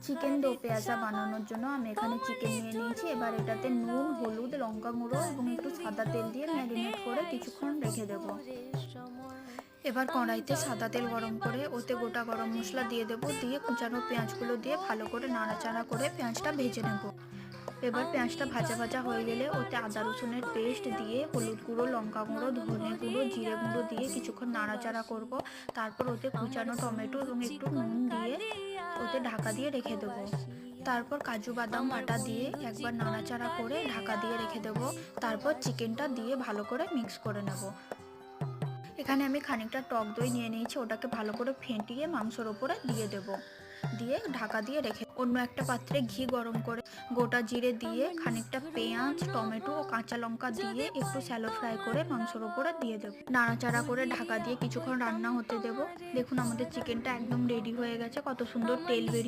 Chicken দো পেঁয়াজা বানানোর জন্য আমি এখানে চিকেন নিয়ে নিয়েছি। এবার এটাতে নুন, হলুদ, লঙ্কা গুঁড়ো এবং একটু সাদা তেল দিয়ে ম্যারিনেট করে কিছুক্ষণ রেখে দেবো। এবার কড়াইতে সাদা তেল গরম করে ওতে গোটা গরম মশলা দিয়ে দেবো, দিয়ে কুচানো পেঁয়াজগুলো দিয়ে ভালো করে নাড়াচাড়া করে পেঁয়াজটা ভেজে নেব। এবার পেঁয়াজটা ভাজা ভাজা হয়ে গেলে ওতে আদা রসুনের পেস্ট দিয়ে হলুদ গুঁড়ো, লঙ্কা গুঁড়ো, ধনে গুঁড়ো, জিরে গুঁড়ো দিয়ে কিছুক্ষণ নাড়াচাড়া করব। তারপর ওতে কুচানো টমেটো এবং একটু নুন দিয়ে ওতে ঢাকা দিয়ে রেখে দেবো। তারপর কাজু বাদাম বাটা দিয়ে একবার নাড়াচাড়া করে ঢাকা দিয়ে রেখে দেবো। তারপর চিকেনটা দিয়ে ভালো করে মিক্স করে নেব। এখানে আমি খানিকটা টক দই নিয়ে নিয়েছি, ওটাকে ভালো করে ফেটিয়ে মাংসের ওপরে দিয়ে দেব, দিয়ে ঢাকা দিয়ে রেখে অন্য একটা পাত্রে ঘি গরম করে গোটা জিরে দিয়ে খানিকটা পেঁয়াজ, টমেটো ও কাঁচা লঙ্কা দিয়ে একটু শ্যালো ফ্রাই করে মাংসের ওপরে দিয়ে দেবো। নাড়াচাড়া করে ঢাকা দিয়ে কিছুক্ষণ রান্না হতে দেব। দেখুন আমাদের চিকেনটা একদম রেডি হয়ে গেছে, কত সুন্দর তেল বেরিয়ে